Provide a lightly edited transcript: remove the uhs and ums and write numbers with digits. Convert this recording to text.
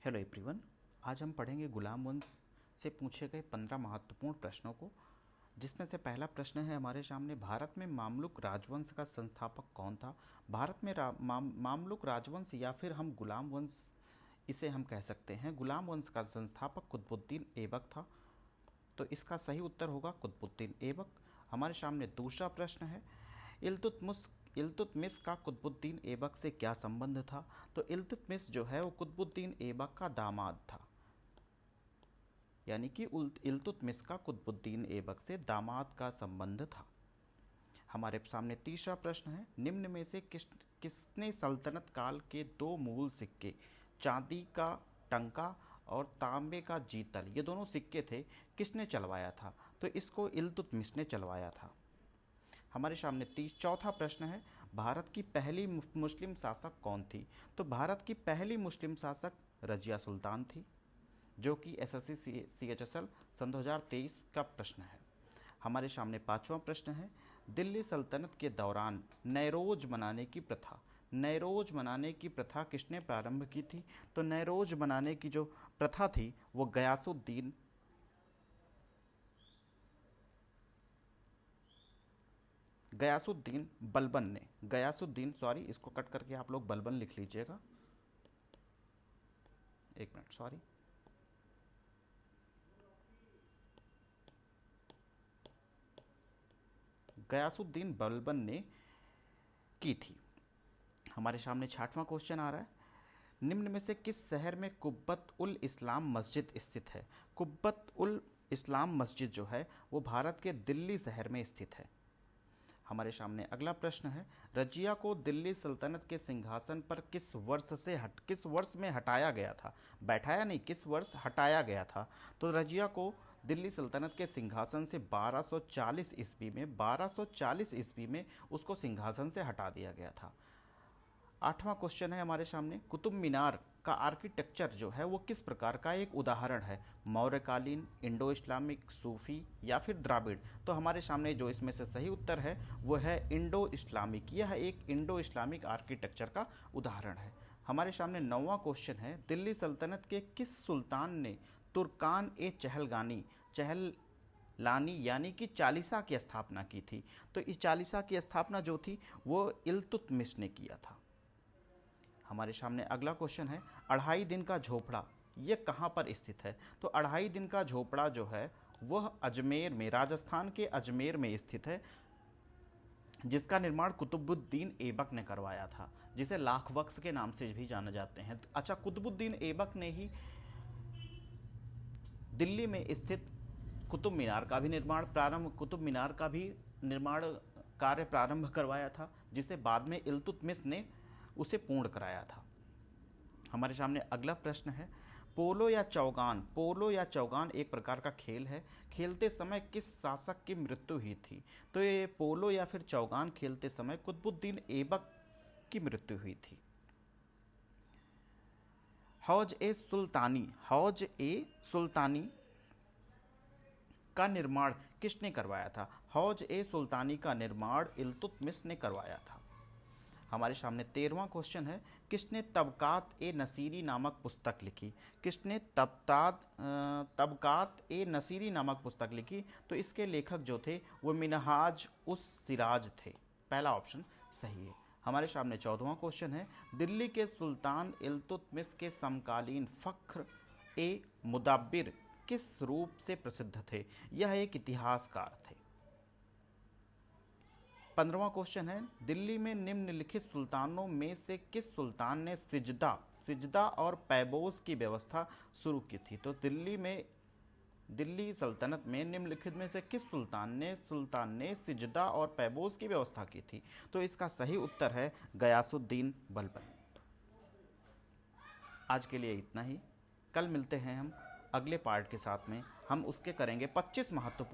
Hello everyone. आज हम पढ़ेंगे गुलाम वंश से पूछे गए 15 महत्वपूर्ण प्रश्नों को, जिसमें से पहला प्रश्न है हमारे सामने, भारत में मामलुक राजवंश का संस्थापक कौन था। भारत में मामलुक राजवंश या फिर हम गुलाम वंश इसे हम कह सकते हैं, गुलाम वंश का संस्थापक कुतुबुद्दीन ऐबक था। तो इसका सही उत्तर होगा कुतुबुद्दीन ऐबक। हमारे सामने दूसरा प्रश्न है, इल्तुतमिश का कुतुबुद्दीन ऐबक से क्या संबंध था। तो इल्तुतमिश जो है वो कुतुबुद्दीन ऐबक का दामाद था, यानी कि इल्तुतमिश का कुतुबुद्दीन ऐबक से दामाद का संबंध था। हमारे सामने तीसरा प्रश्न है, निम्न में से किसने सल्तनत काल के दो मूल सिक्के, चांदी का टंका और तांबे का जीतल, ये दोनों सिक्के थे, किसने चलवाया था। तो इसको इल्तुतमिश ने चलवाया था। हमारे सामने चौथा प्रश्न है, भारत की पहली मुस्लिम शासक कौन थी। तो भारत की पहली मुस्लिम शासक रजिया सुल्तान थी, जो कि एसएससी CHSL सन 2023 का प्रश्न है। हमारे सामने पांचवा प्रश्न है, दिल्ली सल्तनत के दौरान नैरोज मनाने की प्रथा किसने प्रारंभ की थी। तो नैरोज मनाने की जो प्रथा थी वो गयासुद्दीन बलबन ने, इसको कट करके आप लोग बलबन लिख लीजिएगा, एक मिनट, सॉरी। गयासुद्दीन बलबन ने की थी। हमारे सामने छठवां क्वेश्चन आ रहा है, निम्न में से किस शहर में कुब्बत उल इस्लाम मस्जिद स्थित है। कुब्बत उल इस्लाम मस्जिद जो है वो भारत के दिल्ली शहर में स्थित है। हमारे सामने अगला प्रश्न है, रजिया को दिल्ली सल्तनत के सिंहासन पर किस वर्ष में हटाया गया था। बैठाया नहीं, किस वर्ष हटाया गया था। तो रजिया को दिल्ली सल्तनत के सिंहासन से 1240 ईस्वी में उसको सिंहासन से हटा दिया गया था। आठवां क्वेश्चन है हमारे सामने, कुतुब मीनार का आर्किटेक्चर जो है वो किस प्रकार का एक उदाहरण है, मौर्यकालीन, इंडो इस्लामिक, सूफी या फिर द्राविड़। तो हमारे सामने जो इसमें से सही उत्तर है वो है इंडो इस्लामिक। यह एक इंडो इस्लामिक आर्किटेक्चर का उदाहरण है। हमारे सामने नौवां क्वेश्चन है, दिल्ली सल्तनत के किस सुल्तान ने तुर्कान ए चहललानी यानी कि चालीसा की स्थापना की थी। तो इस चालीसा की स्थापना जो थी वो इल्तुतमिश ने किया था। हमारे सामने अगला क्वेश्चन है, अढ़ाई दिन का झोपड़ा ये कहाँ पर स्थित है। तो अढ़ाई दिन का झोपड़ा जो है वह अजमेर में, राजस्थान के अजमेर में स्थित है, जिसका निर्माण कुतुबुद्दीन ऐबक ने करवाया था, जिसे लाख बख्श के नाम से भी जाना जाते हैं। अच्छा, कुतुबुद्दीन ऐबक ने ही दिल्ली में स्थित कुतुब मीनार का भी निर्माण कार्य प्रारंभ करवाया था, जिसे बाद में इल्तुतमिश ने उसे पूर्ण कराया था। हमारे सामने अगला प्रश्न है, पोलो या चौगान एक प्रकार का खेल है, खेलते समय किस शासक की मृत्यु हुई थी। तो ये पोलो या फिर चौगान खेलते समय कुतुबुद्दीन ऐबक की मृत्यु हुई थी। हौज ए सुल्तानी का निर्माण किसने करवाया था। हौज ए सुल्तानी का निर्माण इल्तुतमिश ने करवाया था। हमारे सामने 13वां क्वेश्चन है, किसने तबकात ए नसीरी नामक पुस्तक लिखी। किसने तबकात ए नसीरी नामक पुस्तक लिखी। तो इसके लेखक जो थे वो मिनहाज उस सिराज थे, पहला ऑप्शन सही है। हमारे सामने 14वां क्वेश्चन है, दिल्ली के सुल्तान इल्तुतमिश के समकालीन फख्र ए मुदब्बिर किस रूप से प्रसिद्ध थे। यह एक इतिहासकार थे। 15वां क्वेश्चन है, दिल्ली में निम्नलिखित सुल्तानों में से किस सुल्तान ने सिजदा और पैबोस की व्यवस्था शुरू की थी। तो दिल्ली सल्तनत में निम्नलिखित में से किस सुल्तान ने सिजदा और पैबोस की व्यवस्था की थी। तो इसका सही उत्तर है गयासुद्दीन बलबन। आज के लिए इतना ही, कल मिलते हैं हम अगले पार्ट के साथ में। हम उसके करेंगे 25 महत्वपूर्ण